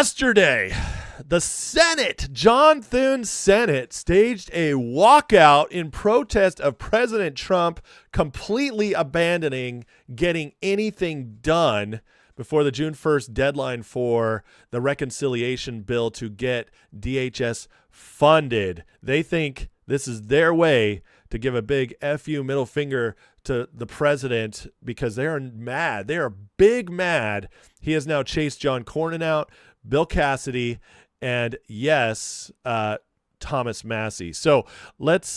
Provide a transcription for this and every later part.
Yesterday, the Senate, John Thune Senate, staged a walkout in protest of President Trump completely abandoning getting anything done before the June 1st deadline for the reconciliation bill to get DHS funded. They think this is their way to give a big FU middle finger to the president because they are mad. They are big mad. He has now chased John Cornyn out, Bill Cassidy, and yes, Thomas Massie. So let's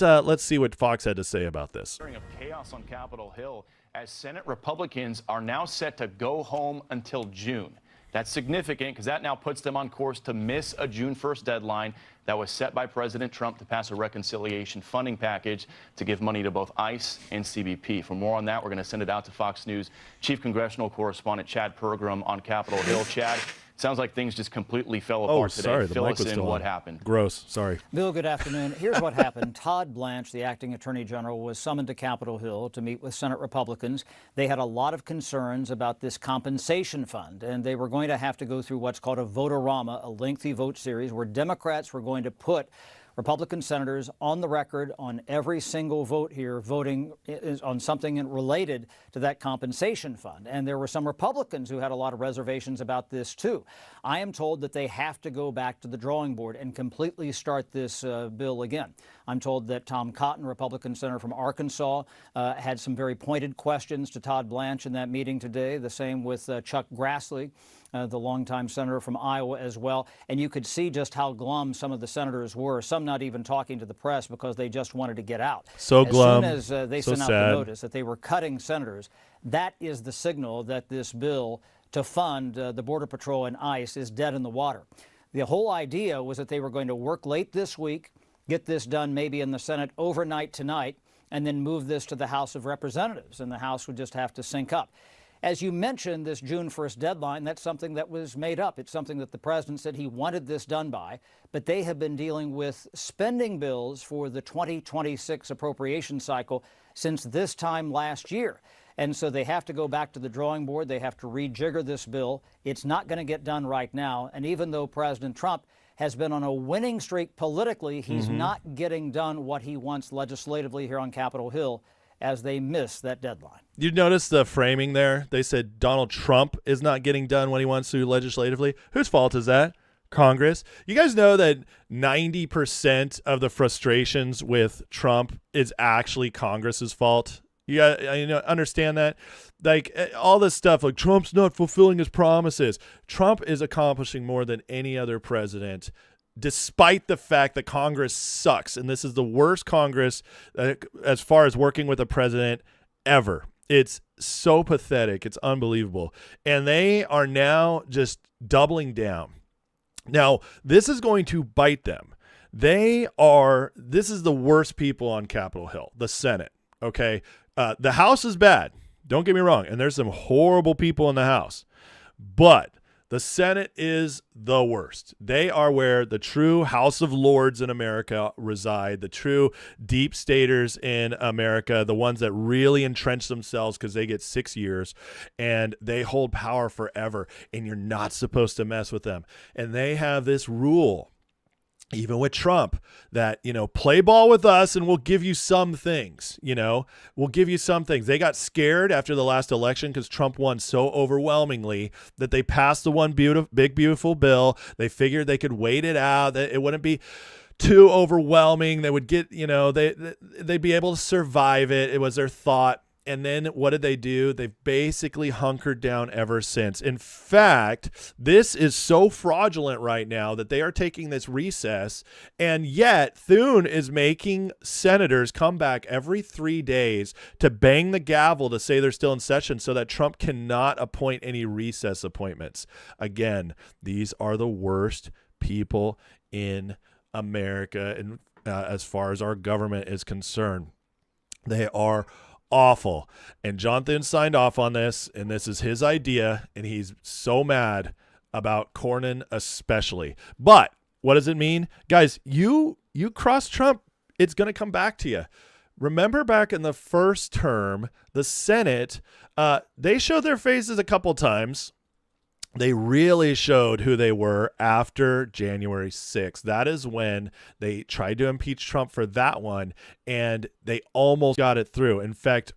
see what Fox had to say about this. Of chaos on Capitol Hill as Senate Republicans are now set to go home until June. That's significant because that now puts them on course to miss a June 1st deadline that was set by President Trump to pass a reconciliation funding package to give money to both ICE and CBP. For more on that, we're going to send it out to Fox News Chief Congressional Correspondent Chad Pergram on Capitol Hill. Chad, sounds like things just completely fell apart today. Sorry, Fill us in what happened. Gross. Sorry. Bill, good afternoon. Here's what happened. Todd Blanche, the acting attorney general, was summoned to Capitol Hill to meet with Senate Republicans. They had a lot of concerns about this compensation fund, and they were going to have to go through what's called a vote-a-rama, a lengthy vote series where Democrats were going to put Republican senators on the record on every single vote here voting on something related to that compensation fund. And there were some Republicans who had a lot of reservations about this, too. I am told that they have to go back to the drawing board and completely start this bill again. I'm told that Tom Cotton, Republican senator from Arkansas, had some very pointed questions to Todd Blanche in that meeting today. The same with Chuck Grassley, the longtime senator from Iowa as well. And you could see just how glum some of the senators were, some not even talking to the press because they just wanted to get out. So glum. As soon as they sent out the notice that they were cutting senators, that is the signal that this bill to fund the Border Patrol and ICE is dead in the water. The whole idea was that they were going to work late this week, get this done maybe in the Senate overnight tonight, and then move this to the House of Representatives, and the House would just have to sync up. As you mentioned, this June 1st deadline, that's something that was made up. It's something that the president said he wanted this done by, but they have been dealing with spending bills for the 2026 appropriation cycle since this time last year. And so they have to go back to the drawing board. They have to rejigger this bill. It's not going to get done right now. And even though President Trump has been on a winning streak politically, he's not getting done what he wants legislatively here on Capitol Hill as they miss that deadline. You notice the framing there? They said Donald Trump is not getting done what he wants to legislatively. Whose fault is that? Congress. You guys know that 90% of the frustrations with Trump is actually Congress's fault. You understand that? Like all this stuff, like Trump's not fulfilling his promises. Trump is accomplishing more than any other president, despite the fact that Congress sucks. And this is the worst Congress as far as working with a president ever. It's so pathetic. It's unbelievable. And they are now just doubling down. Now, this is going to bite them. This is the worst people on Capitol Hill, the Senate. Okay. The House is bad. Don't get me wrong. And there's some horrible people in the House. But the Senate is the worst. They are where the true House of Lords in America reside, the true deep staters in America, the ones that really entrench themselves because they get 6 years and they hold power forever, and you're not supposed to mess with them. And they have this rule, even with Trump, that, play ball with us and we'll give you some things, we'll give you some things. They got scared after the last election because Trump won so overwhelmingly that they passed the one big, beautiful bill. They figured they could wait it out, that it wouldn't be too overwhelming. They would get, they'd be able to survive it. It was their thought. And then what did they do? They've basically hunkered down ever since. In fact, this is so fraudulent right now that they are taking this recess, and yet Thune is making senators come back every 3 days to bang the gavel to say they're still in session so that Trump cannot appoint any recess appointments. Again, these are the worst people in America, and as far as our government is concerned. They are awful. And John Thune signed off on this, and this is his idea, and he's so mad about Cornyn especially. But what does it mean? Guys, you cross Trump, it's going to come back to you. Remember back in the first term, the Senate, they showed their faces a couple times. they really showed who they were after January 6th. That is when they tried to impeach Trump for that one, and they almost got it through. In fact,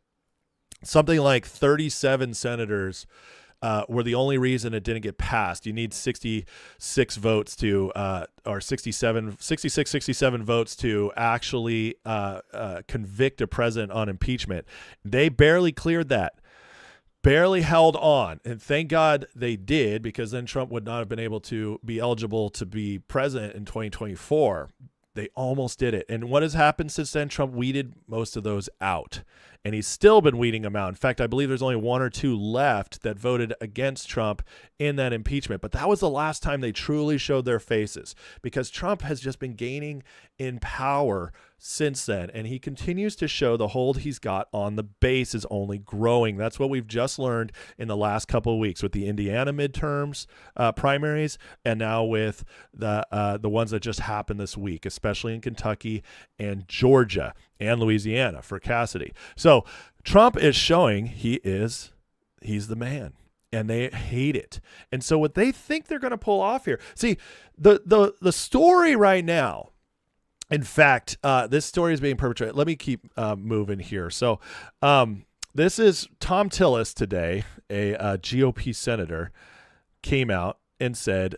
something like 37 senators were the only reason it didn't get passed. You need 66 votes to, or 67 votes to actually convict a president on impeachment. They barely cleared that. Barely held on, and thank God they did, because then Trump would not have been able to be eligible to be president in 2024. They almost did it. And what has happened since then? Trump weeded most of those out, and he's still been weeding them out. In fact, I believe there's only one or two left that voted against Trump in that impeachment. But that was the last time they truly showed their faces, because Trump has just been gaining in power since then, and he continues to show the hold he's got on the base is only growing. That's what we've just learned in the last couple of weeks with the Indiana midterms, primaries, and now with the ones that just happened this week, especially in Kentucky and Georgia and Louisiana for Cassidy. So Trump is showing he's the man, and they hate it. And so what they think they're going to pull off here, see, the story right now. In fact, this story is being perpetrated. Let me keep moving here. So this is Tom Tillis today, a GOP senator, came out and said,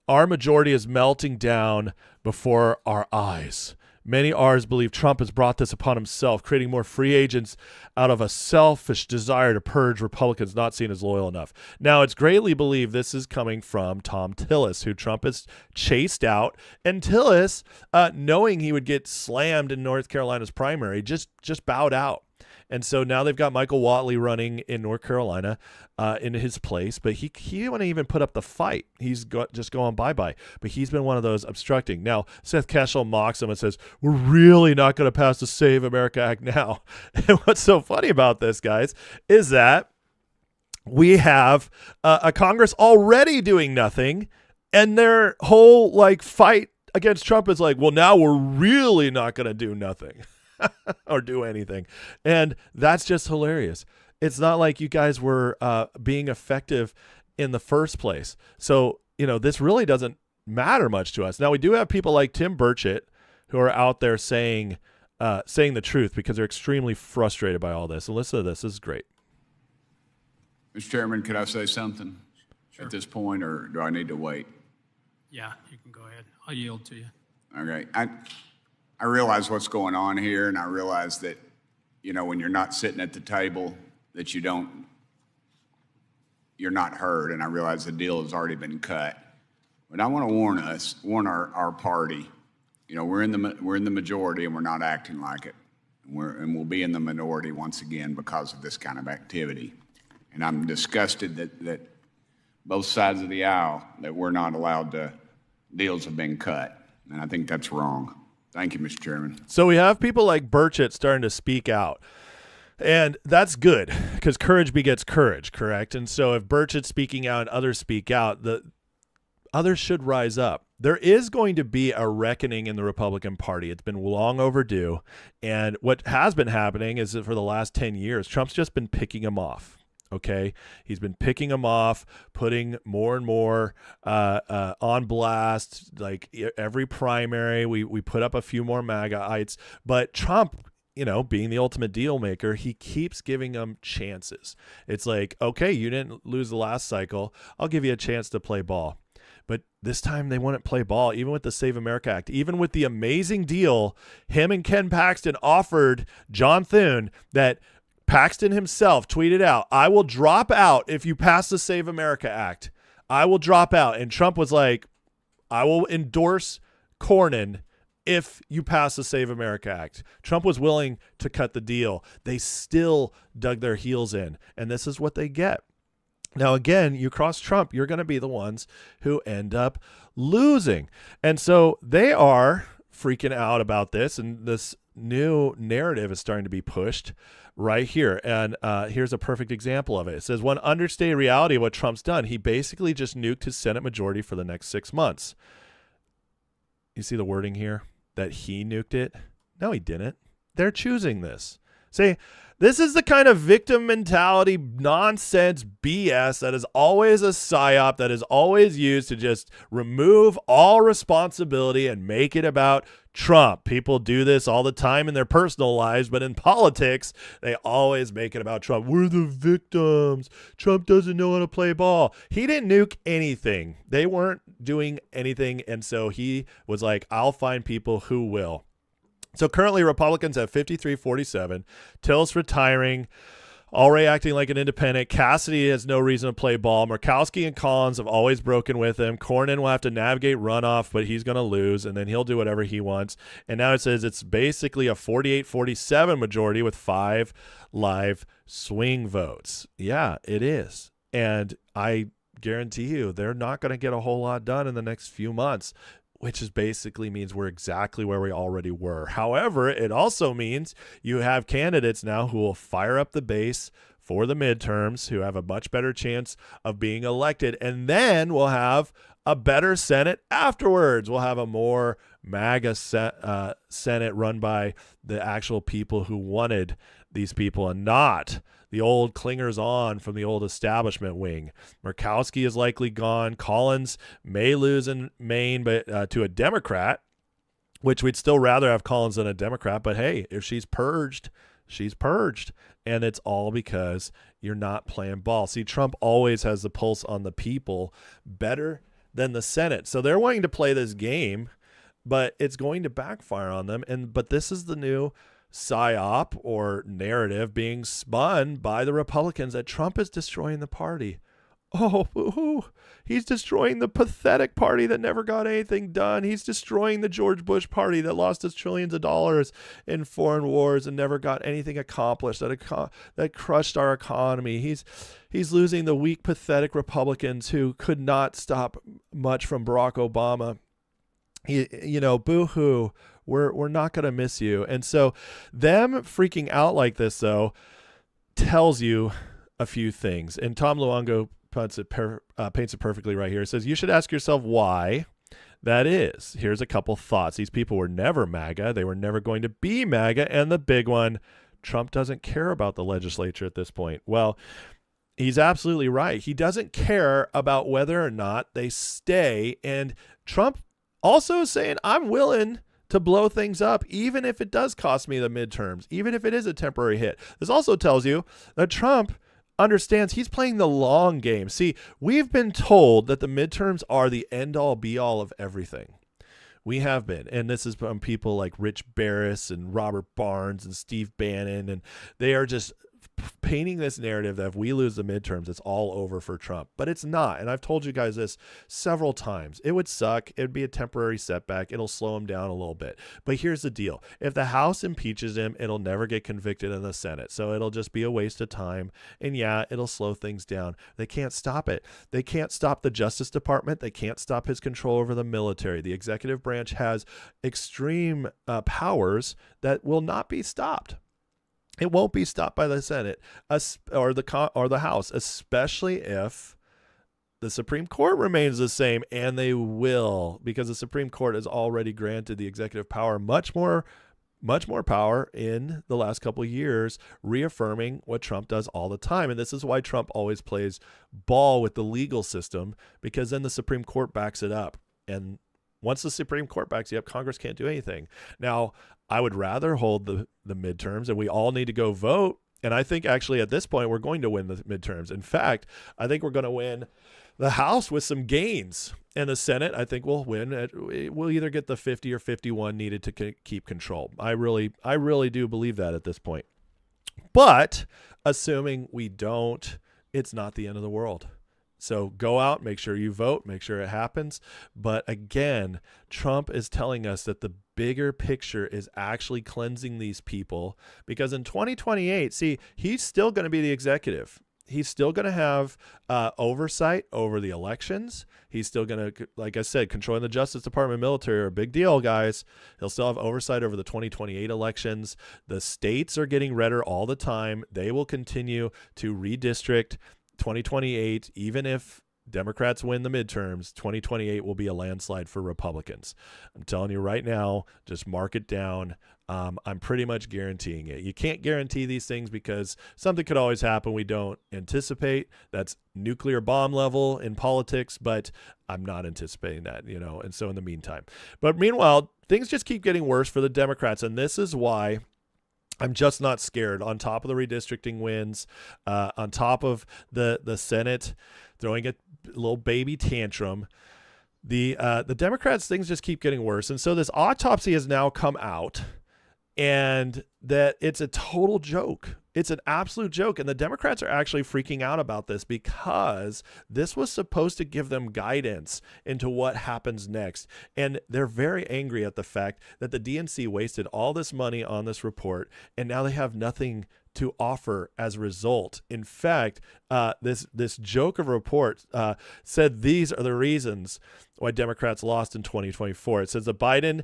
"Our majority is melting down before our eyes. Many R's believe Trump has brought this upon himself, creating more free agents out of a selfish desire to purge Republicans not seen as loyal enough." Now, it's greatly believed this is coming from Tom Tillis, who Trump has chased out. And Tillis, knowing he would get slammed in North Carolina's primary, just bowed out. And so now they've got Michael Whatley running in North Carolina in his place, but he didn't want to even put up the fight. He's just going bye-bye. But he's been one of those obstructing. Now, Seth Keshel mocks him and says, "We're really not going to pass the Save America Act now." And what's so funny about this, guys, is that we have a Congress already doing nothing, and their whole fight against Trump is like, well, now we're really not going to do nothing. Or do anything. And that's just hilarious. It's not like you guys were being effective in the first place. So, this really doesn't matter much to us. Now, we do have people like Tim Burchett who are out there saying the truth, because they're extremely frustrated by all this. And listen to this. This is great. Mr. Chairman, could I say something at this point, or do I need to wait? Yeah, you can go ahead. I'll yield to you. Okay. I realize what's going on here, and I realize that, when you're not sitting at the table, that you're not heard, and I realize the deal has already been cut. But I want to warn our party. We're in the majority, and we're not acting like it. And we'll be in the minority once again because of this kind of activity. And I'm disgusted that both sides of the aisle, that we're not allowed to, deals have been cut. And I think that's wrong. Thank you, Mr. Chairman. So we have people like Burchett starting to speak out. And that's good, because courage begets courage, correct? And so if Burchett's speaking out and others speak out, the others should rise up. There is going to be a reckoning in the Republican Party. It's been long overdue. And what has been happening is that for the last 10 years, Trump's just been picking them off. Okay, he's been picking them off, putting more and more on blast. Like every primary, we put up a few more MAGA-ites. But Trump, being the ultimate deal maker, he keeps giving them chances. It's like, okay, you didn't lose the last cycle. I'll give you a chance to play ball. But this time they wouldn't play ball, even with the Save America Act, even with the amazing deal him and Ken Paxton offered John Thune, that Paxton himself tweeted out, "I will drop out if you pass the Save America Act. I will drop out." And Trump was like, "I will endorse Cornyn if you pass the Save America Act." Trump was willing to cut the deal. They still dug their heels in, and this is what they get. Now, again, you cross Trump, you're going to be the ones who end up losing. And so they are freaking out about this, and this new narrative is starting to be pushed right here. And here's a perfect example of it. It says, one understated reality of what Trump's done, he basically just nuked his Senate majority for the next 6 months. You see the wording here? That he nuked it? No, he didn't. They're choosing this. See, this is the kind of victim mentality nonsense BS that is always a psyop, that is always used to just remove all responsibility and make it about Trump. People do this all the time in their personal lives, but in politics, they always make it about Trump. We're the victims. Trump doesn't know how to play ball. He didn't nuke anything. They weren't doing anything, and so he was like, I'll find people who will. So currently Republicans have 53-47. Till's retiring. Already acting like an independent. Cassidy has no reason to play ball. Murkowski and Collins have always broken with him. Cornyn will have to navigate runoff, but he's going to lose, and then he'll do whatever he wants. And now it says it's basically a 48-47 majority with 5 live swing votes. Yeah, it is. And I guarantee you they're not going to get a whole lot done in the next few months, which is basically means we're exactly where we already were. However, it also means you have candidates now who will fire up the base for the midterms, who have a much better chance of being elected. And then we'll have a better Senate afterwards. We'll have a more MAGA Senate run by the actual people who wanted these people and not the old clingers on from the old establishment wing. Murkowski is likely gone. Collins may lose in Maine, but to a Democrat, which we'd still rather have Collins than a Democrat. But hey, if she's purged, she's purged. And it's all because you're not playing ball. See, Trump always has the pulse on the people better than the Senate. So they're wanting to play this game, but it's going to backfire on them. But this is the new psyop or narrative being spun by the Republicans that Trump is destroying the party. Oh, boo-hoo. He's destroying the pathetic party that never got anything done. He's destroying the George Bush party that lost us trillions of dollars in foreign wars and never got anything accomplished, that crushed our economy. He's losing the weak, pathetic Republicans who could not stop much from Barack Obama. Boo-hoo. We're not going to miss you. And so them freaking out like this, though, tells you a few things. And Tom Luongo paints it perfectly right here. It says, you should ask yourself why that is. Here's a couple thoughts. These people were never MAGA. They were never going to be MAGA. And the big one, Trump doesn't care about the legislature at this point. Well, he's absolutely right. He doesn't care about whether or not they stay. And Trump also is saying, I'm willing to blow things up, even if it does cost me the midterms, even if it is a temporary hit. This also tells you that Trump understands he's playing the long game. See, we've been told that the midterms are the end-all, be-all of everything. We have been. And this is from people like Rich Barris and Robert Barnes and Steve Bannon, and they are just painting this narrative that if we lose the midterms, it's all over for Trump. But it's not. And I've told you guys this several times. It would suck. It would be a temporary setback. It'll slow him down a little bit. But here's the deal. If the House impeaches him, it'll never get convicted in the Senate. So it'll just be a waste of time. And yeah, it'll slow things down. They can't stop it. They can't stop the Justice Department. They can't stop his control over the military. The executive branch has extreme powers that will not be stopped. It won't be stopped by the Senate or the House, especially if the Supreme Court remains the same, and they will, because the Supreme Court has already granted the executive power much more power in the last couple of years, reaffirming what Trump does all the time. And this is why Trump always plays ball with the legal system, because then the Supreme Court backs it up. And once the Supreme Court backs you up, Congress can't do anything. Now, I would rather hold the midterms, and we all need to go vote. And I think actually at this point, we're going to win the midterms. In fact, I think we're going to win the House with some gains. And the Senate, I think, will win. We'll either get the 50 or 51 needed to keep control. I really do believe that at this point. But assuming we don't, it's not the end of the world. So go out, make sure you vote, make sure it happens. But again, Trump is telling us that the bigger picture is actually cleansing these people, because in 2028, see, he's still going to be the executive. He's still going to have oversight over the elections. He's still going to, like I said, controlling the Justice Department, military are a big deal, guys. He'll still have oversight over the 2028 elections. The states are getting redder all the time. They will continue to redistrict 2028, even if Democrats win the midterms, 2028 will be a landslide for Republicans. I'm telling you right now, just mark it down. I'm pretty much guaranteeing it. You can't guarantee these things because something could always happen we don't anticipate. That's nuclear bomb level in politics, but I'm not anticipating that, and so in the meantime. But meanwhile, things just keep getting worse for the Democrats, and this is why I'm just not scared. On top of the redistricting wins, on top of the Senate throwing a little baby tantrum, the Democrats, things just keep getting worse. And so this autopsy has now come out, and that it's a total joke. It's an absolute joke. And the Democrats are actually freaking out about this because this was supposed to give them guidance into what happens next. And they're very angry at the fact that the DNC wasted all this money on this report, and now they have nothing to offer as a result. In fact, this joke of a report said these are the reasons why Democrats lost in 2024. It says the Biden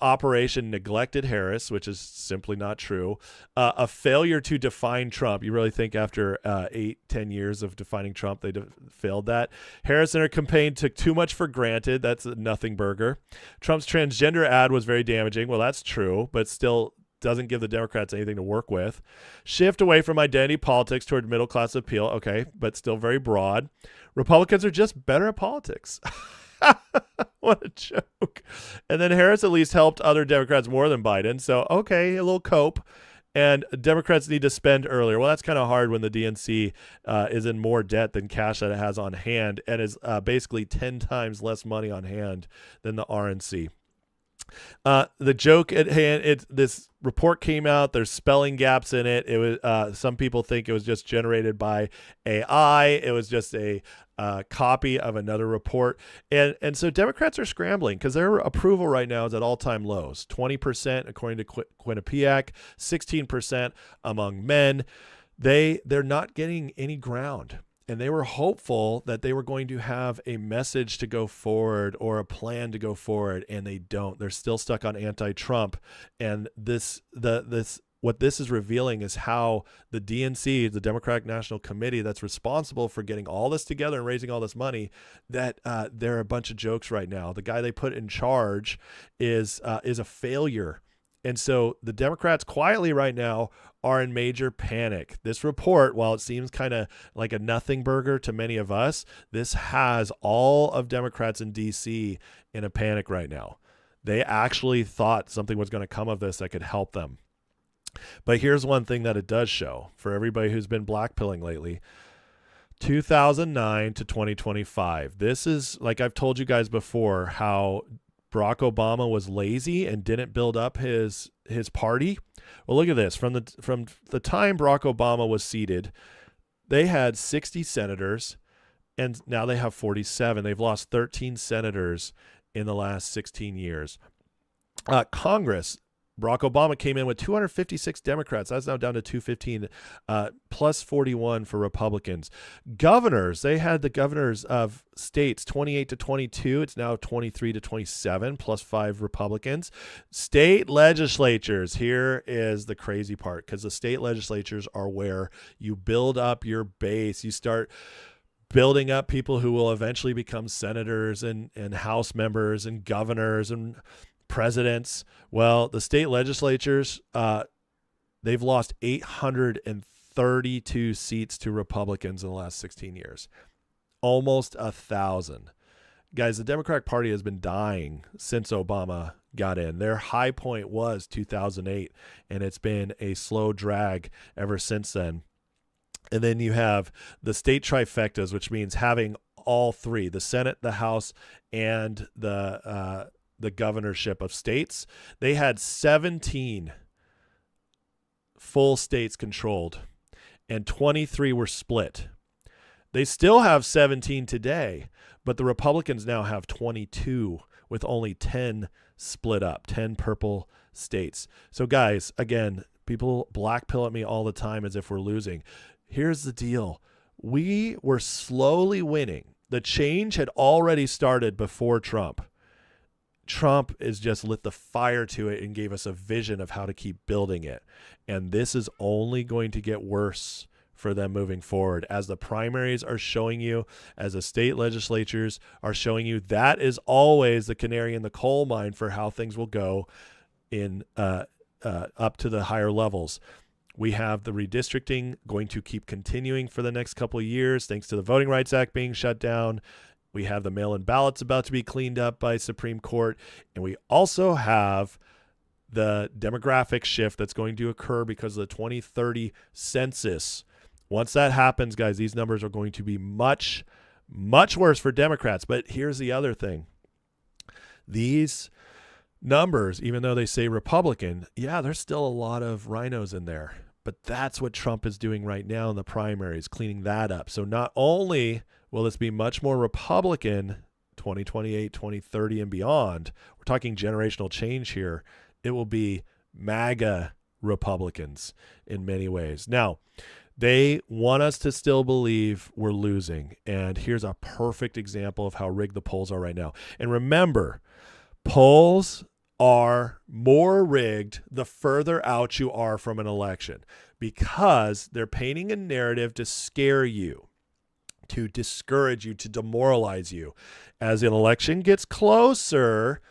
operation neglected Harris, which is simply not true. A failure to define Trump. You really think after 8-10 years of defining Trump, they failed that? Harris and her campaign took too much for granted. That's a nothing burger. Trump's transgender ad was very damaging. Well, that's true, but still doesn't give the Democrats anything to work with. Shift away from identity politics toward middle class appeal. Okay, but still very broad. Republicans are just better at politics. What a joke. And then Harris at least helped other Democrats more than Biden. So, okay, a little cope. And Democrats need to spend earlier. Well, that's kind of hard when the DNC is in more debt than cash that it has on hand, and is basically 10 times less money on hand than the RNC. The joke at hand, this report came out. There's spelling gaps in it. It was some people think it was just generated by AI. It was just a copy of another report. And so Democrats are scrambling because their approval right now is at all-time lows. 20% according to Quinnipiac, 16% among men. They're not getting any ground. And they were hopeful that they were going to have a message to go forward or a plan to go forward, and they don't. They're still stuck on anti-Trump. And what this is revealing is how the DNC, the Democratic National Committee, that's responsible for getting all this together and raising all this money, that they're a bunch of jokes right now. The guy they put in charge is a failure. And so the Democrats quietly right now are in major panic. This report, while it seems kind of like a nothing burger to many of us, this has all of Democrats in D.C. in a panic right now. They actually thought something was going to come of this that could help them. But here's one thing that it does show for everybody who's been blackpilling lately. 2009 to 2025. This is, like I've told you guys before, how Barack Obama was lazy and didn't build up his party. Well, look at this. From the time Barack Obama was seated, they had 60 senators, and now they have 47. They've lost 13 senators in the last 16 years. Congress, Barack Obama came in with 256 Democrats. That's now down to 215, plus 41 for Republicans. Governors, they had the governors of states 28 to 22. It's now 23 to 27, plus 5 Republicans. State legislatures, here is the crazy part, because the state legislatures are where you build up your base. You start building up people who will eventually become senators and House members and governors and presidents. Well, the state legislatures, they've lost 832 seats to Republicans in the last 16 years. Almost 1,000. Guys, the Democratic Party has been dying since Obama got in. Their high point was 2008, and it's been a slow drag ever since then. And then you have the state trifectas, which means having all three, the Senate, the House, and the governorship of states. They had 17 full states controlled, and 23 were split. They still have 17 today, but the Republicans now have 22 with only 10 split up, 10 purple states. So guys, again, people blackpill at me all the time as if we're losing. Here's the deal. We were slowly winning. The change had already started before Trump. Trump has just lit the fire to it and gave us a vision of how to keep building it. And this is only going to get worse for them moving forward. As the primaries are showing you, as the state legislatures are showing you, that is always the canary in the coal mine for how things will go in up to the higher levels. We have the redistricting going to keep continuing for the next couple of years, thanks to the Voting Rights Act being shut down. We have the mail-in ballots about to be cleaned up by Supreme Court. And we also have the demographic shift that's going to occur because of the 2030 census. Once that happens, guys, these numbers are going to be much, much worse for Democrats. But here's the other thing. These numbers, even though they say Republican, yeah, there's still a lot of RINOs in there. But that's what Trump is doing right now in the primaries, cleaning that up. So not only will this be much more Republican 2028, 2030, and beyond, we're talking generational change here, it will be MAGA Republicans in many ways. Now, they want us to still believe we're losing. And here's a perfect example of how rigged the polls are right now. And remember, polls are more rigged the further out you are from an election because they're painting a narrative to scare you, to discourage you, to demoralize you. As an election gets closer,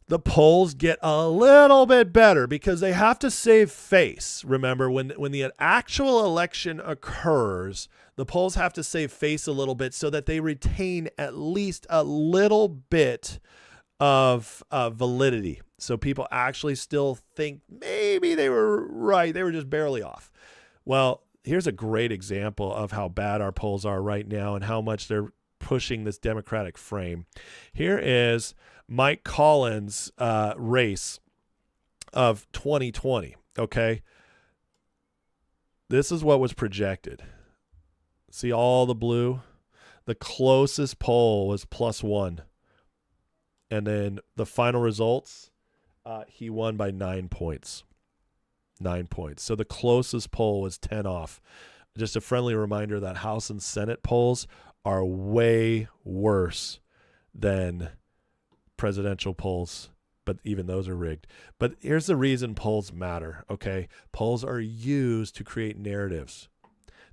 the polls get a little bit better because they have to save face. Remember, when the actual election occurs, the polls have to save face a little bit so that they retain at least a little bit of validity. So people actually still think maybe they were right. They were just barely off. Well, here's a great example of how bad our polls are right now and how much they're pushing this Democratic frame. Here is Mike Collins' race of 2020, okay? This is what was projected. See all the blue? The closest poll was +1. And then the final results, he won by 9 points. 9 points. So the closest poll was 10 off. Just a friendly reminder that House and Senate polls are way worse than presidential polls, but even those are rigged. But here's the reason polls matter, okay? Polls are used to create narratives.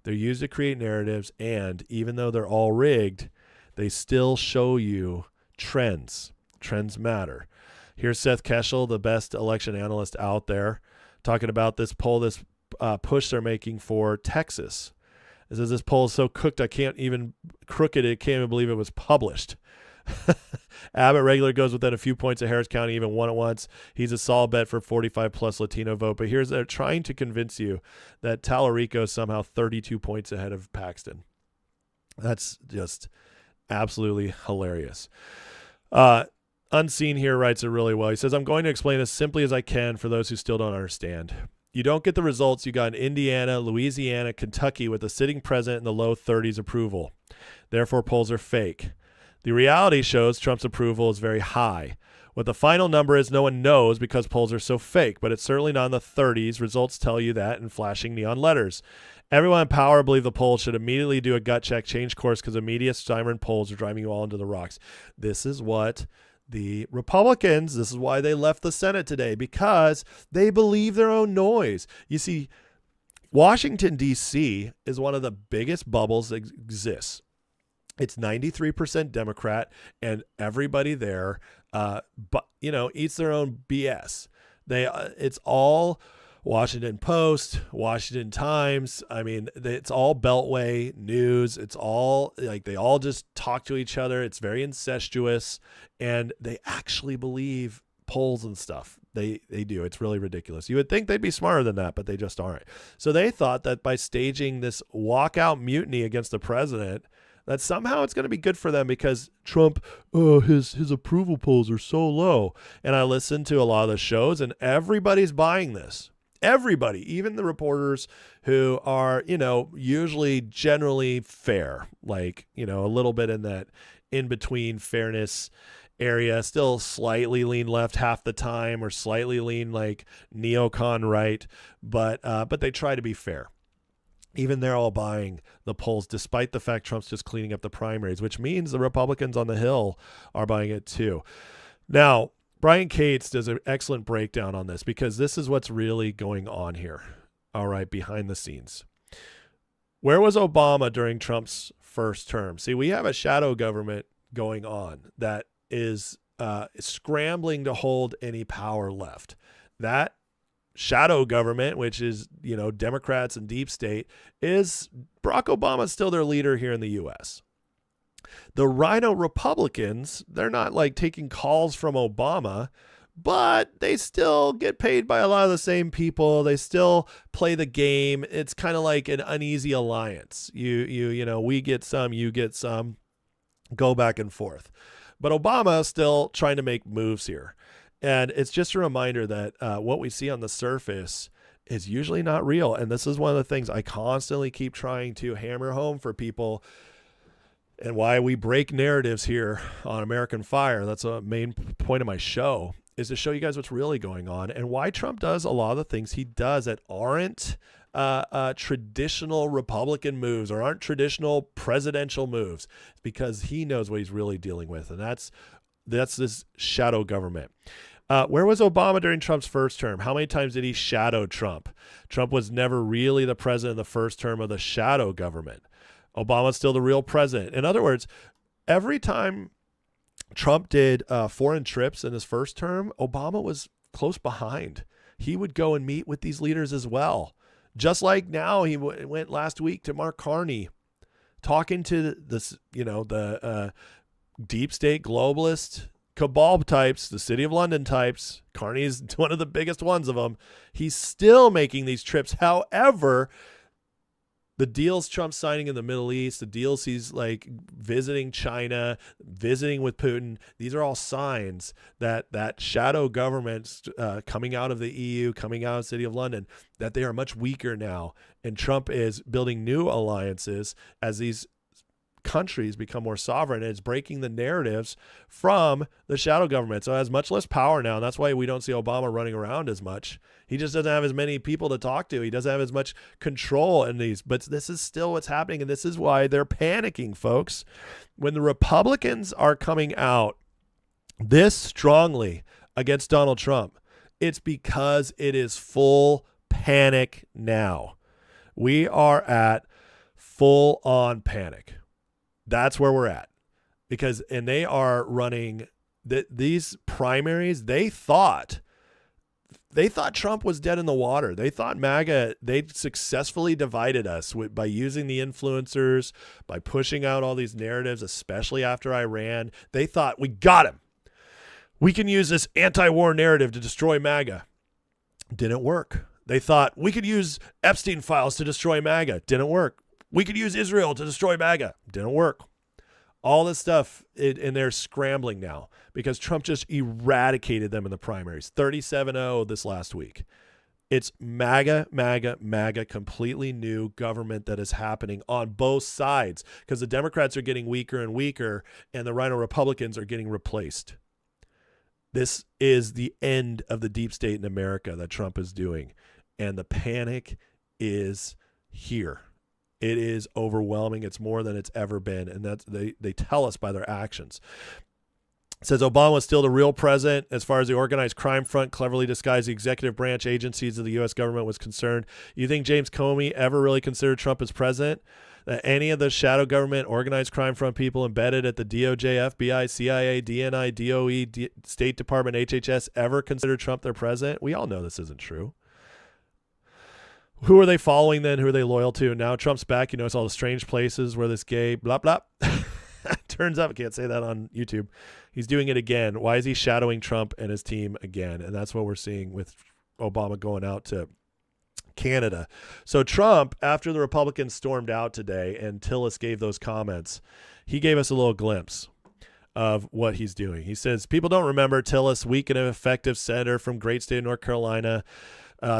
They're used to create narratives, and even though they're all rigged, they still show you trends. Trends matter. Here's Seth Keshel, the best election analyst out there, talking about this poll, this push they're making for Texas. It says this poll is so crooked, I can't even believe it was published. Abbott regular goes within a few points of Harris County, even won it once. He's a solid bet for 45+ Latino vote. But they're trying to convince you that Tallarico is somehow 32 points ahead of Paxton. That's just absolutely hilarious. Unseen here writes it really well. He says, I'm going to explain as simply as I can for those who still don't understand. You don't get the results you got in Indiana, Louisiana, Kentucky with a sitting president in the low 30s approval. Therefore, polls are fake. The reality shows Trump's approval is very high. What the final number is, no one knows because polls are so fake, but it's certainly not in the 30s. Results tell you that in flashing neon letters. Everyone in power believe the polls should immediately do a gut check, change course because the media siren polls are driving you all into the rocks. This is what the Republicans, this is why they left the Senate today, because they believe their own noise. You see, Washington, D.C. is one of the biggest bubbles that exists. It's 93% Democrat, and everybody there, eats their own BS. It's all Washington Post, Washington Times. I mean, it's all Beltway news. It's all like they all just talk to each other. It's very incestuous, and they actually believe polls and stuff. They do. It's really ridiculous. You would think they'd be smarter than that, but they just aren't. So they thought that by staging this walkout mutiny against the president, that somehow it's going to be good for them because Trump, his approval polls are so low. And I listened to a lot of the shows, and everybody's buying this. Everybody, even the reporters who are, usually generally fair, like, a little bit in that in-between fairness area, still slightly lean left half the time or slightly lean like neocon right, but they try to be fair. Even they're all buying the polls, despite the fact Trump's just cleaning up the primaries, which means the Republicans on the Hill are buying it too. Now, Brian Cates does an excellent breakdown on this because this is what's really going on here, all right, behind the scenes. Where was Obama during Trump's first term? See, we have a shadow government going on that is scrambling to hold any power left. That shadow government, which is, Democrats and deep state, is Barack Obama still their leader here in the U.S. The RINO Republicans, they're not like taking calls from Obama, but they still get paid by a lot of the same people. They still play the game. It's kind of like an uneasy alliance. We get some, you get some, go back and forth. But Obama is still trying to make moves here. And it's just a reminder that what we see on the surface is usually not real. And this is one of the things I constantly keep trying to hammer home for people, and why we break narratives here on American Fire. That's a main point of my show, is to show you guys what's really going on and why Trump does a lot of the things he does that aren't traditional Republican moves or aren't traditional presidential moves, because he knows what he's really dealing with. And that's this shadow government. Where was Obama during Trump's first term? How many times did he shadow Trump? Trump was never really the president in the first term of the shadow government. Obama's still the real president. In other words, every time Trump did foreign trips in his first term, Obama was close behind. He would go and meet with these leaders as well. Just like now, he went last week to Mark Carney, talking to this, the deep state globalist cabal types, the City of London types. Carney's one of the biggest ones of them. He's still making these trips. However, the deals Trump's signing in the Middle East, the deals he's like visiting China, visiting with Putin, these are all signs that shadow governments coming out of the EU, coming out of the City of London, that they are much weaker now. And Trump is building new alliances as these countries become more sovereign, and it's breaking the narratives from the shadow government. So it has much less power now, and that's why we don't see Obama running around as much. He just doesn't have as many people to talk to. He doesn't have as much control in these. But this is still what's happening, and this is why they're panicking, folks. When the Republicans are coming out this strongly against Donald Trump, it's because it is full panic now. We are at full-on panic. That's where we're at, and they are running these primaries. They thought Trump was dead in the water. They thought MAGA, they successfully divided us by using the influencers, by pushing out all these narratives, especially after Iran. They thought, we got him. We can use this anti-war narrative to destroy MAGA. Didn't work. They thought we could use Epstein files to destroy MAGA. Didn't work. We could use Israel to destroy MAGA. Didn't work. All this stuff, and they're scrambling now because Trump just eradicated them in the primaries. 37-0 this last week. It's MAGA, MAGA, MAGA, completely new government that is happening on both sides, because the Democrats are getting weaker and weaker, and the RINO Republicans are getting replaced. This is the end of the deep state in America that Trump is doing, and the panic is here. It is overwhelming. It's more than it's ever been. And that's they tell us by their actions. It says Obama was still the real president as far as the organized crime front, cleverly disguised the executive branch agencies of the U.S. government was concerned. You think James Comey ever really considered Trump as president? That any of the shadow government organized crime front people embedded at the DOJ, FBI, CIA, DNI, DOE, State Department, HHS ever considered Trump their president? We all know this isn't true. Who are they following then? Who are they loyal to? Now Trump's back. It's all the strange places where this gay blah, blah. Turns out I can't say that on YouTube. He's doing it again. Why is he shadowing Trump and his team again? And that's what we're seeing with Obama going out to Canada. So Trump, after the Republicans stormed out today and Tillis gave those comments, he gave us a little glimpse of what he's doing. He says, people don't remember Tillis, weak and effective senator from great state of North Carolina,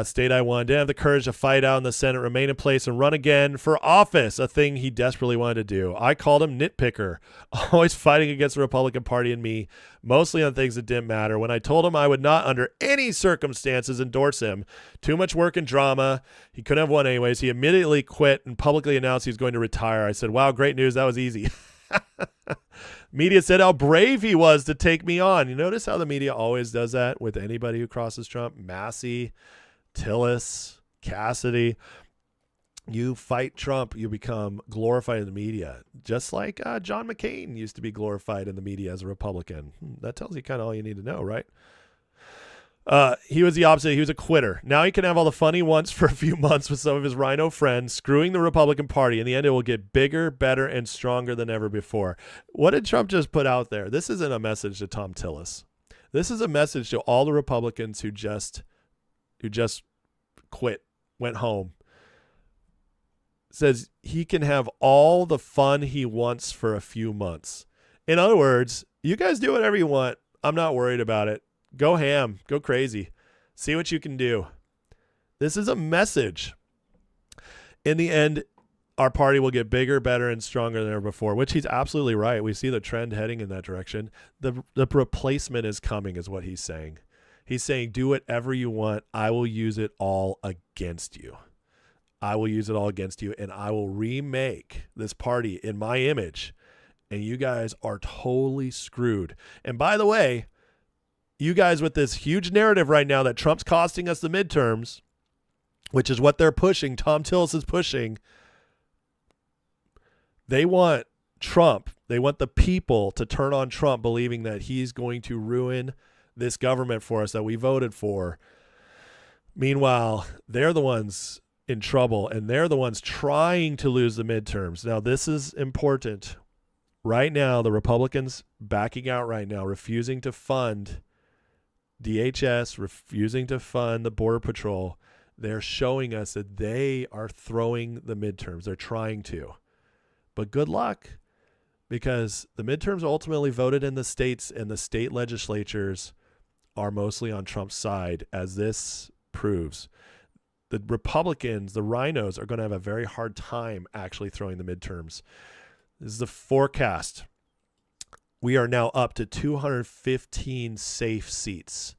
state I won, didn't have the courage to fight out in the Senate, remain in place, and run again for office, a thing he desperately wanted to do. I called him nitpicker, always fighting against the Republican Party and me, mostly on things that didn't matter. When I told him I would not under any circumstances endorse him, too much work and drama, he couldn't have won anyways, he immediately quit and publicly announced he was going to retire. I said, wow, great news, that was easy. Media said how brave he was to take me on. You notice how the media always does that with anybody who crosses Trump? Massey, Tillis, Cassidy. You fight Trump, you become glorified in the media, just like John McCain used to be glorified in the media as a Republican. That tells you kind of all you need to know, right? He was the opposite. He was a quitter. Now he can have all the fun he wants for a few months with some of his RINO friends, screwing the Republican Party. In the end, it will get bigger, better, and stronger than ever before. What did Trump just put out there? This isn't a message to Tom Tillis. This is a message to all the Republicans who just quit, went home. Says he can have all the fun he wants for a few months. In other words, you guys do whatever you want. I'm not worried about it. Go ham. Go crazy. See what you can do. This is a message. In the end, our party will get bigger, better, and stronger than ever before, which he's absolutely right. We see the trend heading in that direction. The replacement is coming is what he's saying. He's saying, do whatever you want. I will use it all against you. I will use it all against you, and I will remake this party in my image, and you guys are totally screwed. And by the way, you guys with this huge narrative right now that Trump's costing us the midterms, which is what they're pushing, Tom Tillis is pushing, they want Trump, they want the people to turn on Trump, believing that he's going to ruin this government for us that we voted for. Meanwhile, they're the ones in trouble, and they're the ones trying to lose the midterms. Now, this is important. Right now, the Republicans backing out right now, refusing to fund DHS, refusing to fund the Border Patrol. They're showing us that they are throwing the midterms. They're trying to. But good luck, because the midterms ultimately voted in the states, and the state legislatures are mostly on Trump's side, as this proves. The Republicans, the RINOs, are going to have a very hard time actually throwing the midterms. This is the forecast. We are now up to 215 safe seats.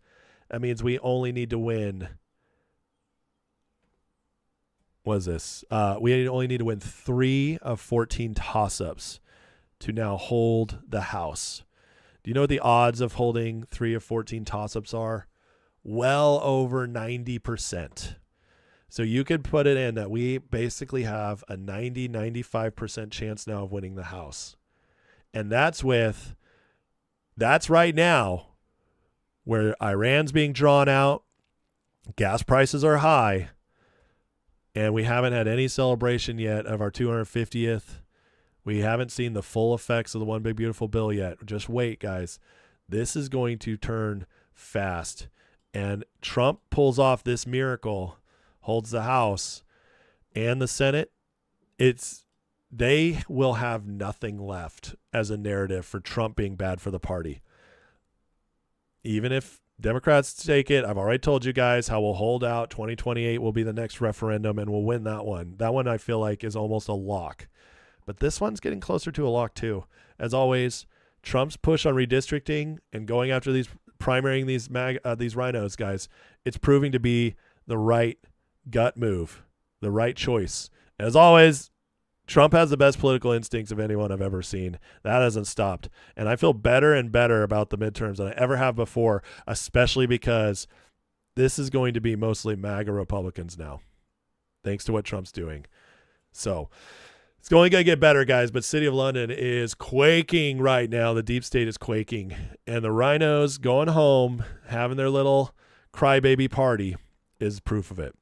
That means we only need to win. What is this? We only need to win 3 of 14 toss-ups to now hold the House. Do you know what the odds of holding 3 of 14 toss-ups are? Well over 90%. So you could put it in that we basically have a 90-95% chance now of winning the House. And that's right now where Iran's being drawn out, gas prices are high, and we haven't had any celebration yet of our 250th. We haven't seen the full effects of the One Big Beautiful Bill yet. Just wait, guys. This is going to turn fast. And Trump pulls off this miracle, holds the House and the Senate, they will have nothing left as a narrative for Trump being bad for the party. Even if Democrats take it, I've already told you guys how we'll hold out. 2028 will be the next referendum, and we'll win that one. That one I feel like is almost a lock. But this one's getting closer to a lock too. As always, Trump's push on redistricting and going after primarying these RINOs, guys, it's proving to be the right gut move, the right choice. As always, Trump has the best political instincts of anyone I've ever seen. That hasn't stopped. And I feel better and better about the midterms than I ever have before, especially because this is going to be mostly MAGA Republicans now, thanks to what Trump's doing. So it's only going to get better, guys, but City of London is quaking right now. The deep state is quaking. And the RINOs going home, having their little crybaby party is proof of it.